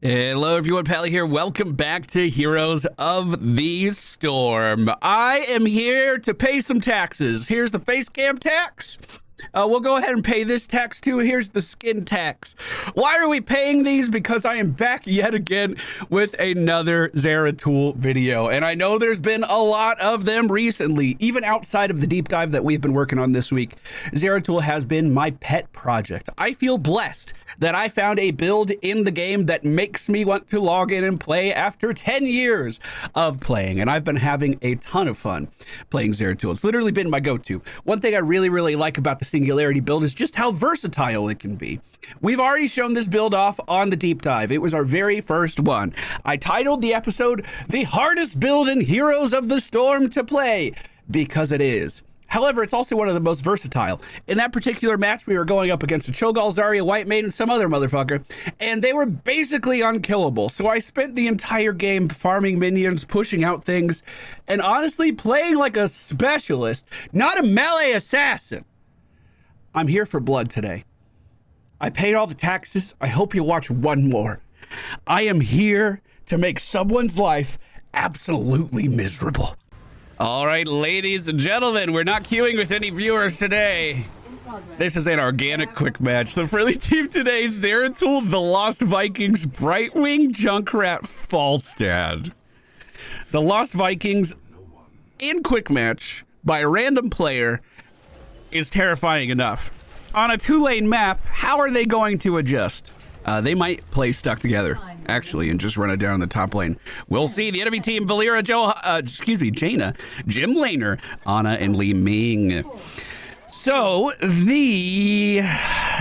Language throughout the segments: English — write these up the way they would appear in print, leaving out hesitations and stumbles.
Hello everyone, Pally here. Welcome back to Heroes of the Storm. I am here to pay some taxes. Here's the face cam tax. We'll go ahead and pay this tax too. Here's the skin tax. Why are we paying these? Because I am back yet again with another Zeratul video. And I know there's been a lot of them recently, even outside of the deep dive that we've been working on this week. Zeratul has been my pet project. I feel blessed that I found a build in the game that makes me want to log in and play after 10 years of playing. And I've been having a ton of fun playing Zeratul. It's literally been my go-to. One thing I really like about the Singularity build is just how versatile it can be. We've already shown this build off on the deep dive. It was our very first one. I titled the episode, "The Hardest Build in Heroes of the Storm to Play," because it is. However, it's also one of the most versatile. In that particular match, we were going up against a Cho'Gall, Zarya, White Maid, and some other motherfucker, and they were basically unkillable. So I spent the entire game farming minions, pushing out things, and honestly playing like a specialist, not a melee assassin. I'm here for blood today. I paid all the taxes. I hope you watch one more. I am here to make someone's life absolutely miserable. All right, ladies and gentlemen, we're not queuing with any viewers today. This is an organic quick match. The friendly team today is Zeratul, the Lost Vikings, Brightwing, Junkrat, Falstad. The Lost Vikings in quick match by a random player is terrifying enough. On a two-lane map, how are they going to adjust? They might play stuck together, actually, and just run it down the top lane. We'll see. The enemy team, Jaina, Jim Laner, Ana, and Li Ming. So, the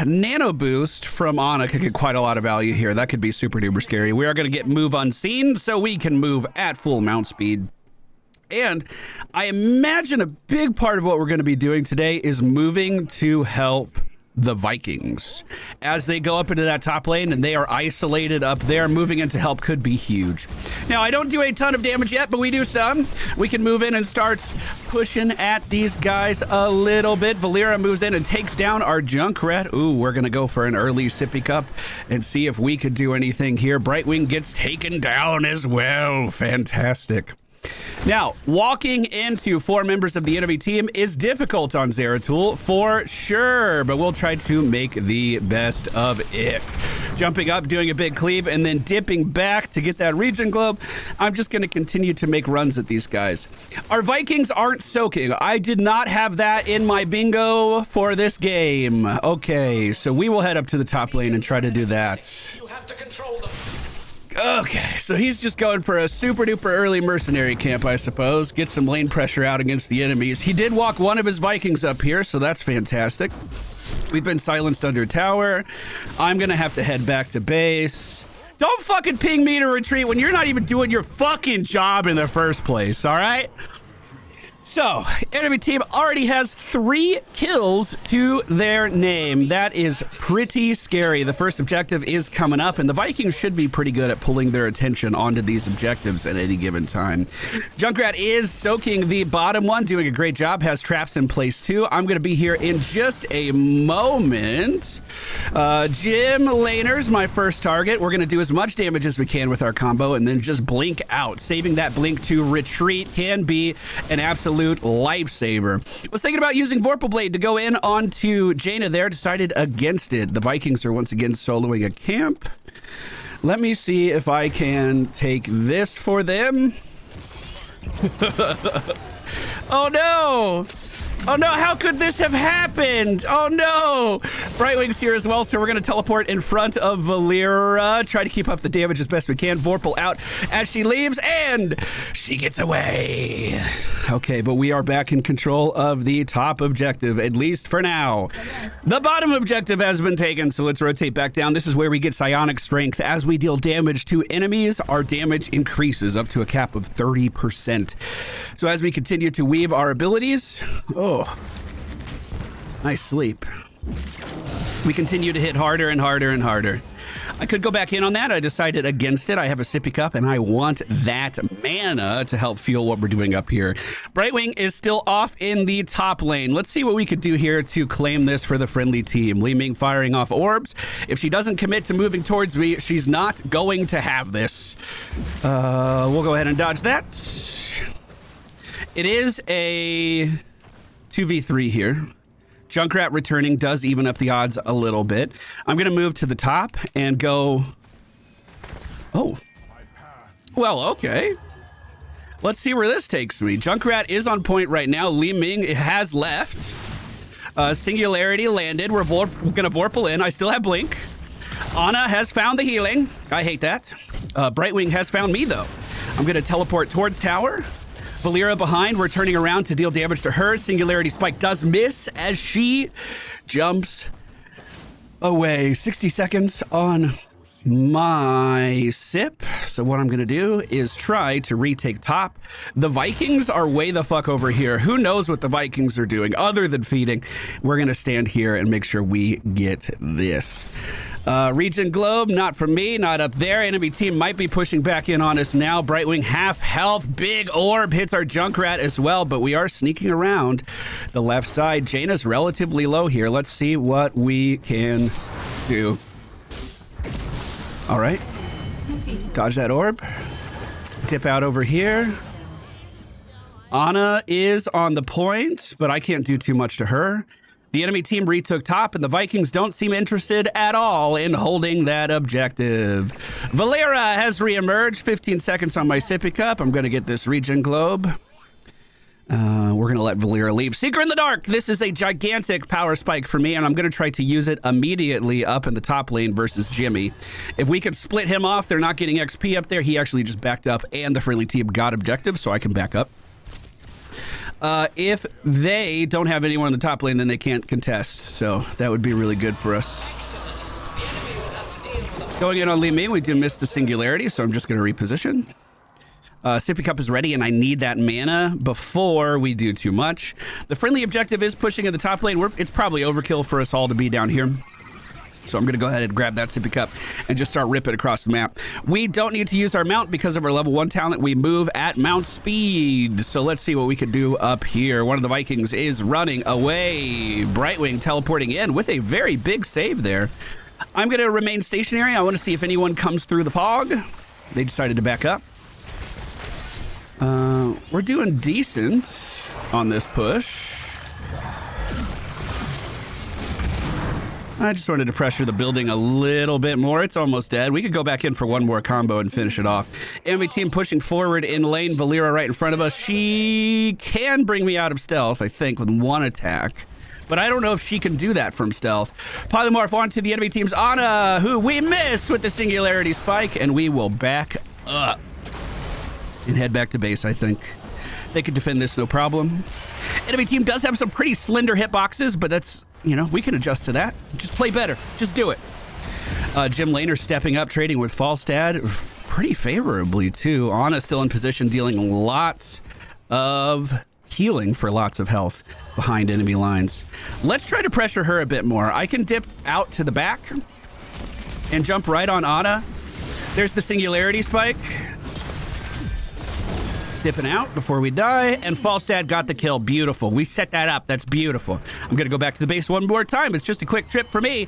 nano boost from Ana could get quite a lot of value here. That could be super duper scary. We are going to get move unseen, so we can move at full mount speed. And I imagine a big part of what we're going to be doing today is moving to help the Vikings. As they go up into that top lane and they are isolated up there, moving in to help could be huge. Now, I don't do a ton of damage yet, but we do some. We can move in and start pushing at these guys a little bit. Valeera moves in and takes down our Junkrat. Ooh, we're going to go for an early sippy cup and see if we could do anything here. Brightwing gets taken down as well. Fantastic. Now, walking into 4 members of the enemy team is difficult on Zeratul, for sure, but we'll try to make the best of it. Jumping up, doing a big cleave, and then dipping back to get that regen globe. I'm just going to continue to make runs at these guys. Our Vikings aren't soaking. I did not have that in my bingo for this game. Okay, so we will head up to the top lane and try to do that. You have to control them. Okay, so he's just going for a super duper early mercenary camp, I suppose. Get some lane pressure out against the enemies. He did walk one of his Vikings up here, so that's fantastic. We've been silenced under tower. I'm gonna have to head back to base. Don't fucking ping me to retreat when you're not even doing your fucking job in the first place, all right? So, enemy team already has 3 kills to their name. That is pretty scary. The first objective is coming up, and the Vikings should be pretty good at pulling their attention onto these objectives at any given time. Junkrat is soaking the bottom one, doing a great job, has traps in place too. I'm going to be here in just a moment. Jim Laner's my first target. We're going to do as much damage as we can with our combo and then just blink out. Saving that blink to retreat can be an absolute lifesaver. Was thinking about using Vorpal Blade to go in onto Jaina there, decided against it. The Vikings are once again soloing a camp. Let me see if I can take this for them. Oh no! Oh no, how could this have happened? Oh no! Brightwing's here as well, so we're going to teleport in front of Valeera. Try to keep up the damage as best we can. Vorpal out as she leaves, and she gets away. Okay, but we are back in control of the top objective, at least for now. The bottom objective has been taken, so let's rotate back down. This is where we get psionic strength. As we deal damage to enemies, our damage increases up to a cap of 30%. So as we continue to weave our abilities... Oh, nice sleep. We continue to hit harder and harder and harder. I could go back in on that. I decided against it. I have a sippy cup, and I want that mana to help fuel what we're doing up here. Brightwing is still off in the top lane. Let's see what we could do here to claim this for the friendly team. Li Ming firing off orbs. If she doesn't commit to moving towards me, she's not going to have this. We'll go ahead and dodge that. It is a 2v3 here. Junkrat returning does even up the odds a little bit. I'm going to move to the top and go... Oh. Well, okay. Let's see where this takes me. Junkrat is on point right now. Li Ming has left. Singularity landed. We're going to Vorpal in. I still have Blink. Ana has found the healing. I hate that. Brightwing has found me, though. I'm going to teleport towards tower. Valeera behind. We're turning around to deal damage to her. Singularity Spike does miss as she jumps away. 60 seconds on my sip. So what I'm going to do is try to retake top. The Vikings are way the fuck over here. Who knows what the Vikings are doing other than feeding? We're going to stand here and make sure we get this. Region Globe, not from me, not up there. Enemy team might be pushing back in on us now. Brightwing half health. Big orb hits our Junkrat as well, but we are sneaking around the left side. Jaina's relatively low here. Let's see what we can do. All right. Dodge that orb. Dip out over here. Ana is on the point, but I can't do too much to her. The enemy team retook top, and the Vikings don't seem interested at all in holding that objective. Valeera has reemerged. 15 seconds on my sippy cup. I'm going to get this region globe. We're going to let Valeera leave. Seeker in the Dark. This is a gigantic power spike for me, and I'm going to try to use it immediately up in the top lane versus Jimmy. If we could split him off, they're not getting XP up there. He actually just backed up, and the friendly team got objective, so I can back up. If they don't have anyone in the top lane, then they can't contest. So that would be really good for us. Going in on Li Ming, we do miss the singularity, so I'm just going to reposition. Sippy Cup is ready, and I need that mana before we do too much. The friendly objective is pushing in the top lane. It's probably overkill for us all to be down here. So I'm going to go ahead and grab that sippy cup and just start ripping across the map. We don't need to use our mount because of our level 1 talent. We move at mount speed. So let's see what we can do up here. One of the Vikings is running away. Brightwing teleporting in with a very big save there. I'm going to remain stationary. I want to see if anyone comes through the fog. They decided to back up. We're doing decent on this push. I just wanted to pressure the building a little bit more. It's almost dead. We could go back in for one more combo and finish it off. Enemy team pushing forward in lane. Valeera right in front of us. She can bring me out of stealth, I think, with one attack. But I don't know if she can do that from stealth. Polymorph onto the enemy team's Ana, who we miss with the singularity spike. And we will back up and head back to base, I think. They could defend this, no problem. Enemy team does have some pretty slender hitboxes, but that's... You know, we can adjust to that. Just play better. Just do it. Jim Laner stepping up, trading with Falstad pretty favorably, too. Ana still in position, dealing lots of healing for lots of health behind enemy lines. Let's try to pressure her a bit more. I can dip out to the back and jump right on Ana. There's the singularity spike. Dipping out before we die, and Falstad got the kill. Beautiful. We set that up. That's beautiful. I'm going to go back to the base one more time. It's just a quick trip for me.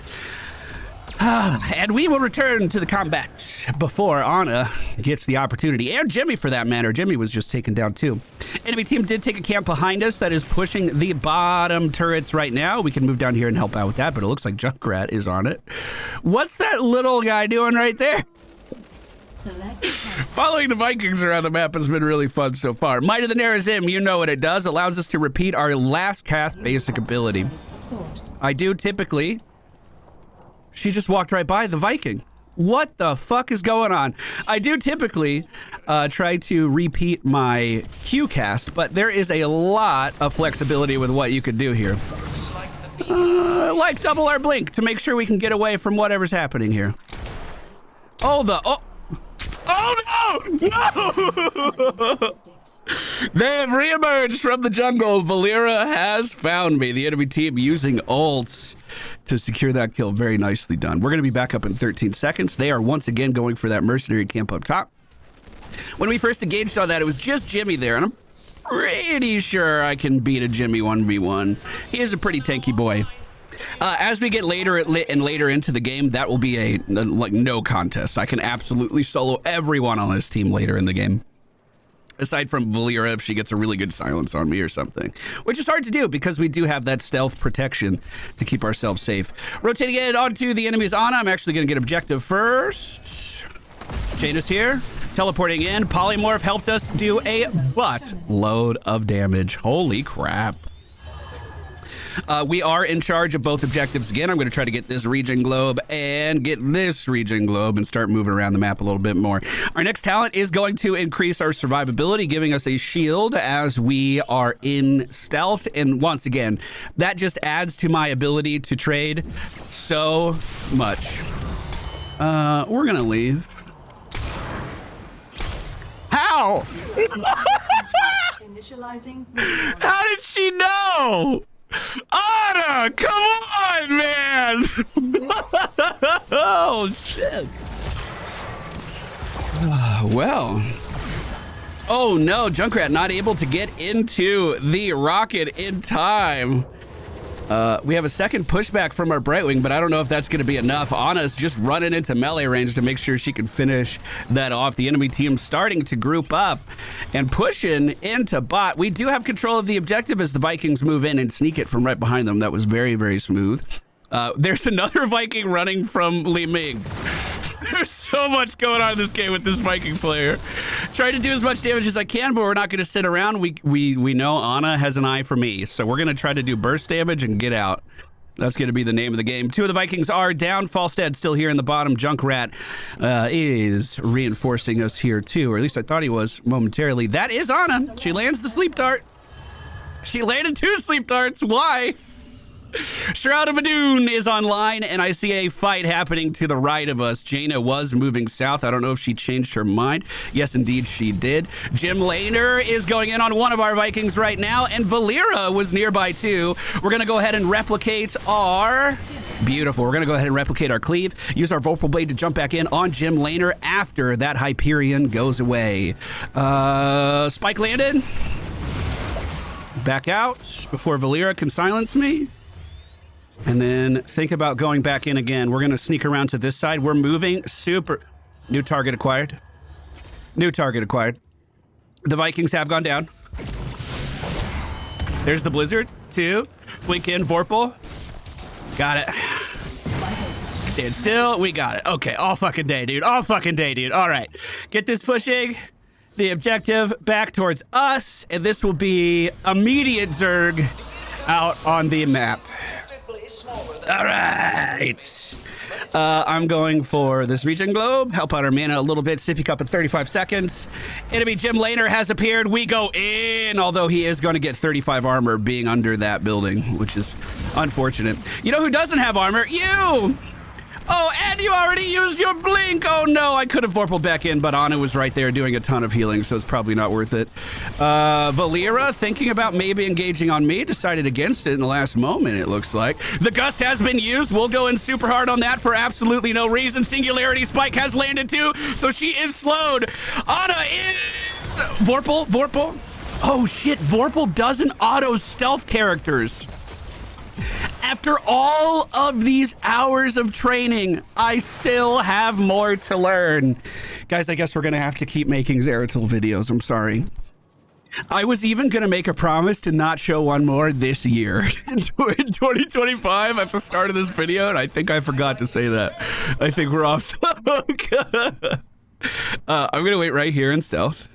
And we will return to the combat before Ana gets the opportunity. And Jimmy, for that matter. Jimmy was just taken down, too. Enemy team did take a camp behind us that is pushing the bottom turrets right now. We can move down here and help out with that, but it looks like Junkrat is on it. What's that little guy doing right there? Following the Vikings around the map has been really fun so far. Might of the Nerazim, you know what it does. Allows us to repeat our last cast basic ability. I do typically... She just walked right by the Viking. What the fuck is going on? I do typically try to repeat my Q cast, but there is a lot of flexibility with what you could do here. Like double our blink to make sure we can get away from whatever's happening here. Oh, no! No! They have reemerged from the jungle. Valeera has found me. The enemy team using ults. to secure that kill. Very nicely done. We're going to be back up in 13 seconds. They are once again going for that mercenary camp up top. When we first engaged on that, it was just Jimmy there, and I'm pretty sure I can beat a Jimmy 1v1. He is a pretty tanky boy. As we get later and later into the game, that will be a like no contest. I can absolutely solo everyone on this team later in the game. Aside from Valera, if she gets a really good silence on me or something, which is hard to do because we do have that stealth protection to keep ourselves safe. Rotating it onto the enemy's Ana. I'm actually going to get objective first. Jaina's here. Teleporting in. Polymorph helped us do a buttload of damage. Holy crap. We are in charge of both objectives again. I'm going to try to get this region globe and get this region globe and start moving around the map a little bit more. Our next talent is going to increase our survivability, giving us a shield as we are in stealth. And once again, that just adds to my ability to trade so much. We're going to leave. How? Initializing. How did she know? Ana, come on, man! Oh, shit. Well. Oh, no, Junkrat not able to get into the rocket in time. We have a second pushback from our Brightwing, but I don't know if that's going to be enough. Ana's just running into melee range to make sure she can finish that off. The enemy team starting to group up and pushing into bot. We do have control of the objective as the Vikings move in and sneak it from right behind them. That was very, very smooth. There's another Viking running from Li Ming. There's so much going on in this game with this Viking player. Trying to do as much damage as I can, but we're not going to sit around. We know Ana has an eye for me, so we're going to try to do burst damage and get out. That's going to be the name of the game. Two of the Vikings are down. Falstad still here in the bottom. Junkrat is reinforcing us here too, or at least I thought he was momentarily. That is Ana. She lands the sleep dart. She landed 2 sleep darts. Why? Shroud of Adun is online, and I see a fight happening to the right of us. Jaina was moving south. I don't know if she changed her mind. Yes, indeed, she did. Jim Laner is going in on one of our Vikings right now, and Valera was nearby, too. We're going to go ahead and replicate our... Beautiful. We're going to go ahead and replicate our cleave. Use our Vorpal Blade to jump back in on Jim Laner after that Hyperion goes away. Spike landed. Back out before Valera can silence me. And then think about going back in again. We're going to sneak around to this side. We're moving super... New target acquired. New target acquired. The Vikings have gone down. There's the Blizzard, 2. Blink in, Vorpal. Got it. Stand still. We got it. Okay, all fucking day, dude. All fucking day, dude. All right. Get this pushing the objective back towards us, and this will be immediate Zerg out on the map. All right. I'm going for this region globe. Help out our mana a little bit. Sippy cup in 35 seconds. Enemy Jim Laner has appeared. We go in, although he is going to get 35 armor being under that building, which is unfortunate. You know who doesn't have armor? You! Oh, and you already used your blink. Oh, no. I could have Vorpaled back in, but Ana was right there doing a ton of healing, so it's probably not worth it. Valera, thinking about maybe engaging on me, decided against it in the last moment, it looks like. The Gust has been used. We'll go in super hard on that for absolutely no reason. Singularity Spike has landed, too, so she is slowed. Ana is... Vorpal? Oh, shit. Vorpal doesn't auto stealth characters. After all of these hours of training, I still have more to learn. Guys, I guess we're going to have to keep making Zeratul videos. I'm sorry. I was even going to make a promise to not show one more this year in 2025 at the start of this video, and I think I forgot to say that. I think we're off the hook. I'm going to wait right here in stealth.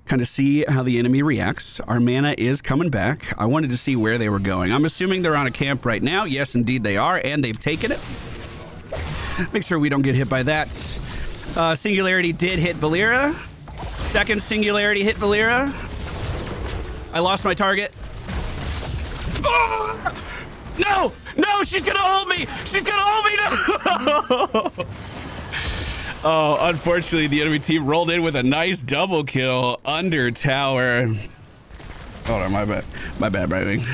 Kind of see how the enemy reacts. Our mana is coming back. I wanted to see where they were going. I'm assuming they're on a camp right now. Yes, indeed they are, and they've taken it. Make sure we don't get hit by that. Singularity did hit Valera. Second Singularity hit Valera. I lost my target. Oh! No! No! She's gonna hold me! She's gonna hold me! No! Oh, unfortunately, the enemy team rolled in with a nice double kill under tower. Hold on, my bad. My bad, Brightwing.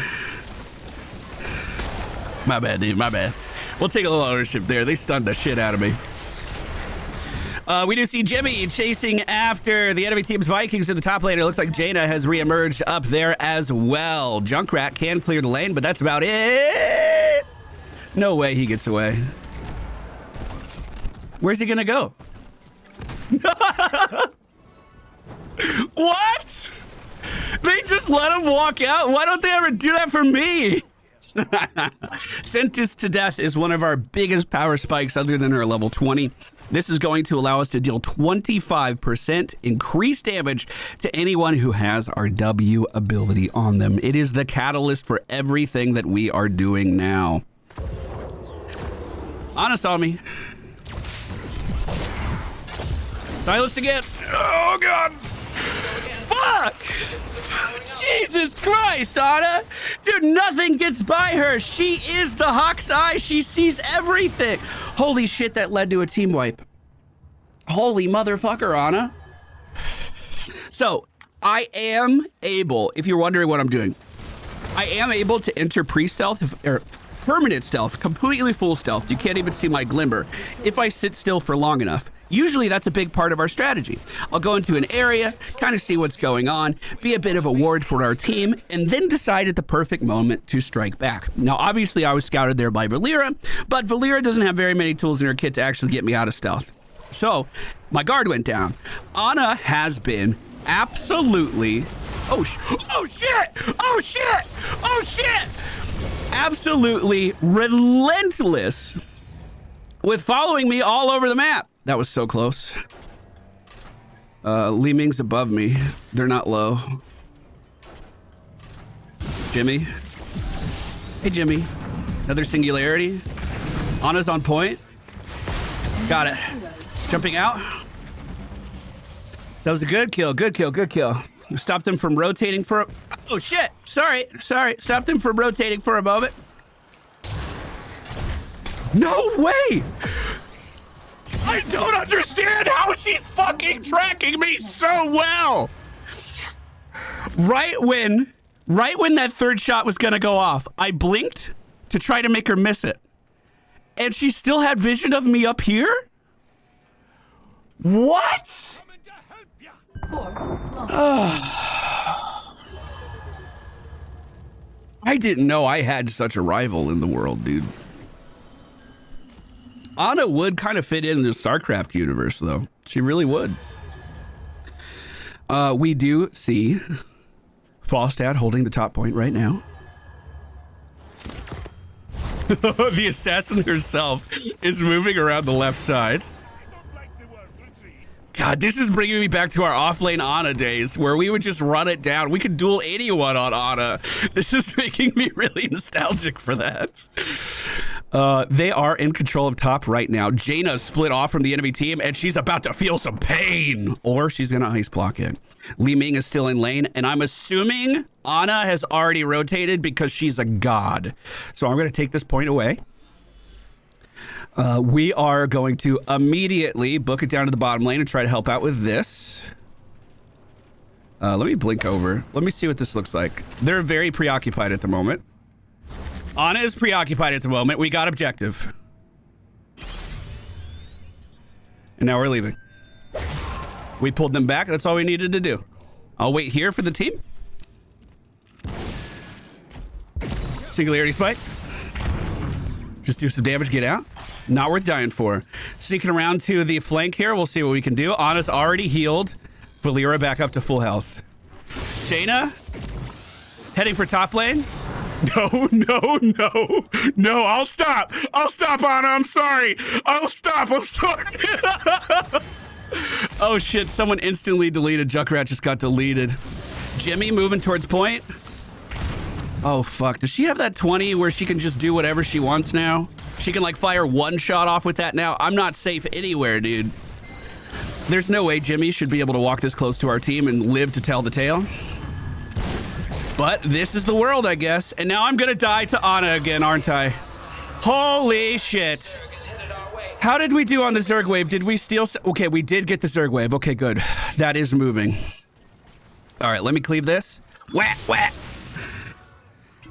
My bad, dude. My bad. We'll take a little ownership there. They stunned the shit out of me. We do see Jimmy chasing after the enemy team's Vikings in the top lane. It looks like Jaina has reemerged up there as well. Junkrat can clear the lane, but that's about it. No way he gets away. Where's he gonna go? What? They just let him walk out? Why don't they ever do that for me? Sentenced to Death is one of our biggest power spikes other than our level 20. This is going to allow us to deal 25% increased damage to anyone who has our W ability on them. It is the catalyst for everything that we are doing now. Honest on me. Silenced again. Oh, God. Fuck! Jesus Christ, Anna! Dude, nothing gets by her. She is the Hawk's Eye. She sees everything. Holy shit, that led to a team wipe. Holy motherfucker, Anna. So, I am able, if you're wondering what I'm doing, I am able to enter pre-stealth, or permanent stealth, completely full stealth. You can't even see my glimmer if I sit still for long enough. Usually that's a big part of our strategy. I'll go into an area, kind of see what's going on, be a bit of a ward for our team, and then decide at the perfect moment to strike back. Now, obviously I was scouted there by Valera, but Valera doesn't have very many tools in her kit to actually get me out of stealth. So my guard went down. Anna has been absolutely, oh shit, oh shit, oh shit, absolutely relentless with following me all over the map. That was so close. Li Ming's above me. They're not low. Jimmy. Hey, Jimmy. Another singularity. Anna's on point. Got it. Jumping out. That was a good kill. Good kill. Good kill. Stopped them from rotating for a... Oh, shit. Sorry. Stopped them from rotating for a moment. No way! I don't understand how she's fucking tracking me so well. Right when that third shot was gonna go off, I blinked to try to make her miss it. And she still had vision of me up here? What? I didn't know I had such a rival in the world, dude. Anna would kind of fit in the StarCraft universe, though. She really would. We do see Falstad holding the top point right now. The assassin herself is moving around the left side. God, this is bringing me back to our off-lane Anna days where we would just run it down. We could duel anyone on Anna. This is making me really nostalgic for that. They are in control of top right now. Jaina split off from the enemy team, and she's about to feel some pain. Or she's going to ice block it. Li Ming is still in lane, and I'm assuming Anna has already rotated because she's a god. So I'm going to take this point away. We are going to immediately book it down to the bottom lane and try to help out with this. Let me blink over. Let me see what this looks like. They're very preoccupied at the moment. Anna is preoccupied at the moment. We got objective. And now we're leaving. We pulled them back. That's all we needed to do. I'll wait here for the team. Singularity spike. Just do some damage, get out. Not worth dying for. Sneaking around to the flank here. We'll see what we can do. Anna's already healed. Valera back up to full health. Jaina heading for top lane. No. I'll stop, Anna. I'm sorry. I'm sorry. Oh, shit. Someone instantly deleted. Junkrat just got deleted. Jimmy moving towards point. Oh, fuck. Does she have that 20 where she can just do whatever she wants now? She can, like, fire one shot off with that now? I'm not safe anywhere, dude. There's no way Jimmy should be able to walk this close to our team and live to tell the tale. But this is the world, I guess. And now I'm gonna die to Anna again, aren't I? Holy shit. How did we do on the Zerg wave? Did we steal? Okay, we did get the Zerg wave. Okay, good. That is moving. All right, let me cleave this. Whack.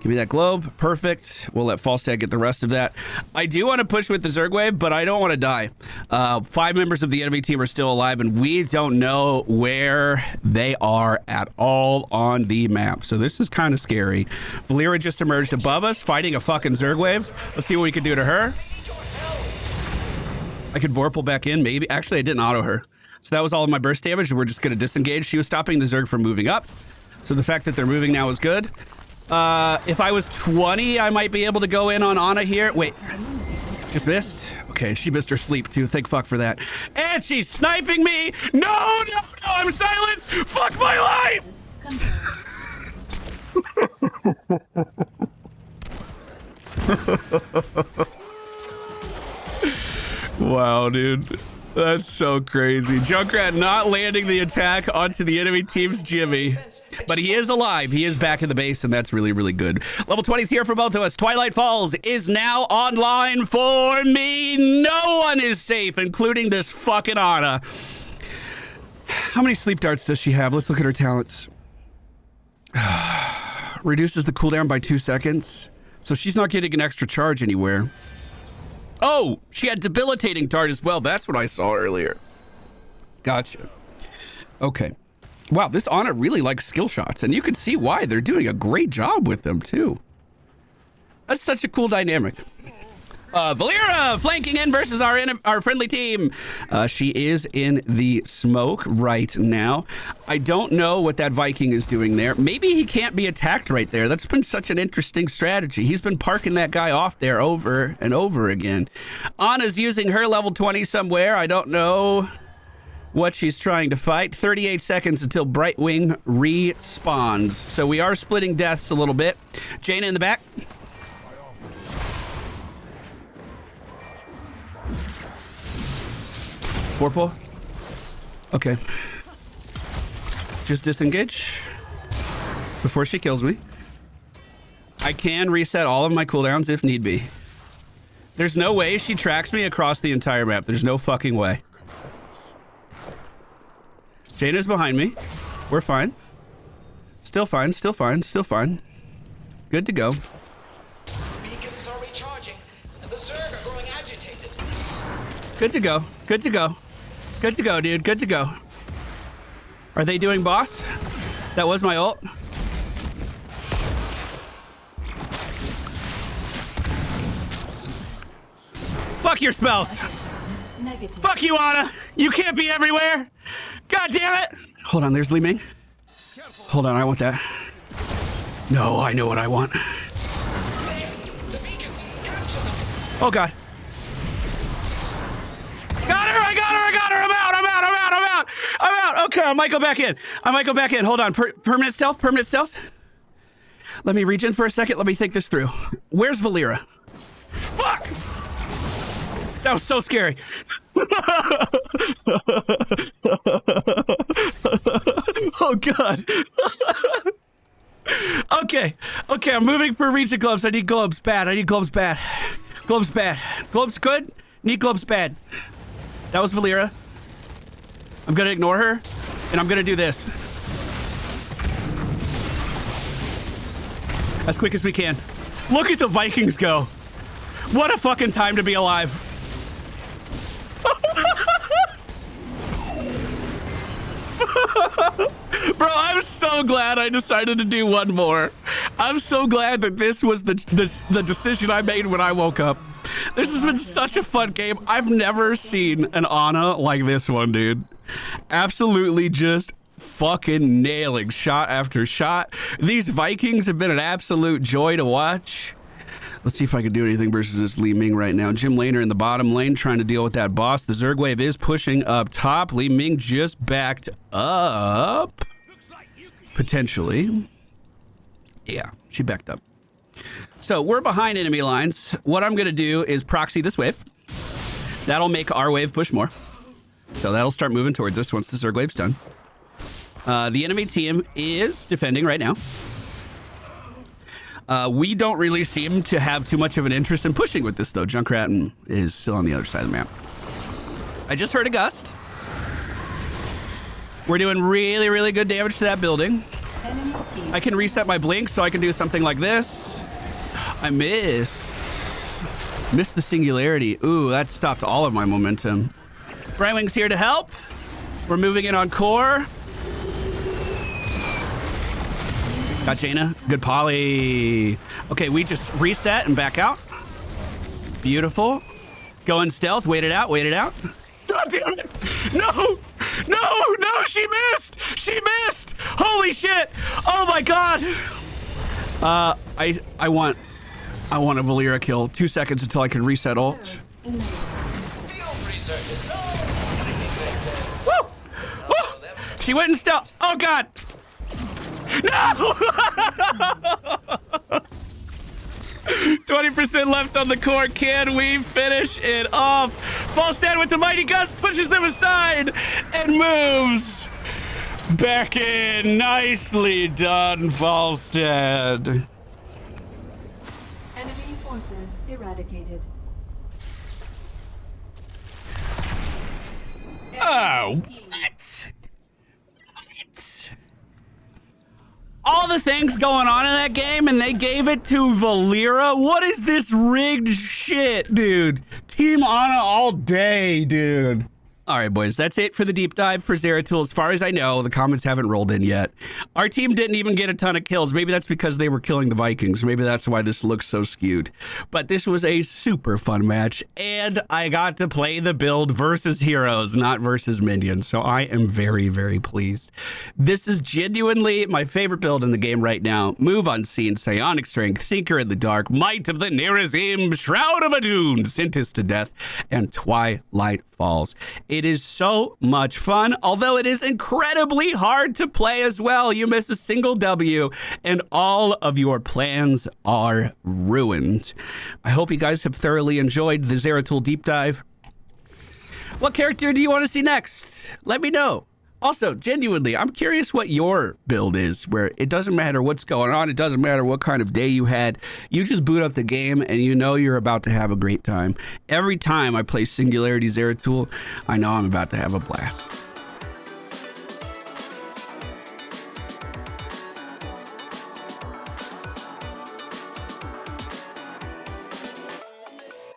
Give me that globe. Perfect. We'll let Falstad get the rest of that. I do want to push with the Zerg wave, but I don't want to die. 5 members of the enemy team are still alive, and we don't know where they are at all on the map. So this is kind of scary. Valeera just emerged above us, fighting a fucking Zerg wave. Let's see what we can do to her. I could Vorpal back in, maybe. Actually, I didn't auto her. So that was all of my burst damage, and we're just going to disengage. She was stopping the Zerg from moving up. So the fact that they're moving now is good. If I was 20, I might be able to go in on Ana here. Wait, just missed? Okay, she missed her sleep too. Thank fuck for that. And she's sniping me! No, I'm silenced! Fuck my life! Wow, dude. That's so crazy. Junkrat not landing the attack onto the enemy team's Jimmy. But he is alive. He is back in the base, and that's really, really good. Level 20 is here for both of us. Twilight Falls is now online for me. No one is safe, including this fucking Ana. How many sleep darts does she have? Let's look at her talents. Reduces the cooldown by 2 seconds. So she's not getting an extra charge anywhere. Oh, she had debilitating dart as well. That's what I saw earlier. Gotcha. Okay. Wow, this Ana really likes skill shots, and you can see why. They're doing a great job with them, too. That's such a cool dynamic. Valeera flanking in versus our friendly team. She is in the smoke right now. I don't know what that Viking is doing there. Maybe he can't be attacked right there. That's been such an interesting strategy. He's been parking that guy off there over and over again. Ana's using her level 20 somewhere. I don't know what she's trying to fight. 38 seconds until Brightwing respawns. So we are splitting deaths a little bit. Jaina in the back. Vorpal. Okay. Just disengage before she kills me. I can reset all of my cooldowns if need be. There's no way she tracks me across the entire map. There's no fucking way. Jaina's behind me. We're fine. Still fine, still fine, still fine. Good to go. Beacons are recharging, and the zerg are growing agitated. Good to go. Good to go. Good to go, dude. Good to go. Are they doing boss? That was my ult. Fuck your spells. Negative. Fuck you, Ana. You can't be everywhere. God damn it. Hold on, there's Li Ming. Hold on, I want that. No, I know what I want. Oh, God. Got her! I got her! I got her! I'm out! I'm out! I'm out! I'm out! I'm out! Okay, I might go back in. I might go back in. Hold on. Permanent stealth? Permanent stealth? Let me regen for a second. Let me think this through. Where's Valeera? Fuck! That was so scary. Oh, God. Okay. Okay, I'm moving for regen globes. I need globes bad. I need globes bad. Globes bad. Globes good? Need globes bad. That was Valeera. I'm gonna ignore her, and I'm gonna do this. As quick as we can. Look at the Vikings go. What a fucking time to be alive. Bro, I'm so glad I decided to do one more. I'm so glad that this was the decision I made when I woke up. This has been such a fun game. I've never seen an Ana like this one, dude. Absolutely just fucking nailing shot after shot. These Vikings have been an absolute joy to watch. Let's see if I can do anything versus this Li Ming right now. Jim Laner in the bottom lane trying to deal with that boss. The Zerg wave is pushing up top. Li Ming just backed up. Potentially. Yeah, she backed up. So we're behind enemy lines. What I'm going to do is proxy this wave. That'll make our wave push more. So that'll start moving towards us once the Zerg wave's done. The enemy team is defending right now. We don't really seem to have too much of an interest in pushing with this, though. Junkrat is still on the other side of the map. I just heard a gust. We're doing really, really good damage to that building. I can reset my blink so I can do something like this. I missed the singularity. Ooh, that stopped all of my momentum. Brightwing's here to help. We're moving in on core. Got Jaina. Good poly. Okay, we just reset and back out. Beautiful. Go in stealth. Wait it out. Wait it out. God damn it. No. No. No. She missed. She missed. Holy shit. Oh my God. I want a Valera kill. 2 seconds until I can reset ult. Woo! Woo! She went in stealth. Oh God. No! 20% left on the core. Can we finish it off? Falstad with the mighty gust pushes them aside and moves back in. Nicely done, Falstad. Enemy forces eradicated. Oh, what? All the things going on in that game, and they gave it to Valera? What is this rigged shit, dude? Team Ana all day, dude. All right, boys, that's it for the deep dive for Zeratul. As far as I know, the comments haven't rolled in yet. Our team didn't even get a ton of kills. Maybe that's because they were killing the Vikings. Maybe that's why this looks so skewed. But this was a super fun match, and I got to play the build versus heroes, not versus minions. So I am very, very pleased. This is genuinely my favorite build in the game right now. Move Unseen, Psionic Strength, Seeker in the Dark, Might of the Nerazim, Shroud of Adun, Sentenced to Death, and Twilight Falls. It is so much fun, although it is incredibly hard to play as well. You miss a single W and all of your plans are ruined. I hope you guys have thoroughly enjoyed the Zeratul deep dive. What character do you want to see next? Let me know. Also, genuinely, I'm curious what your build is, where it doesn't matter what's going on, it doesn't matter what kind of day you had, you just boot up the game and you know you're about to have a great time. Every time I play Singularity Zeratul, I know I'm about to have a blast.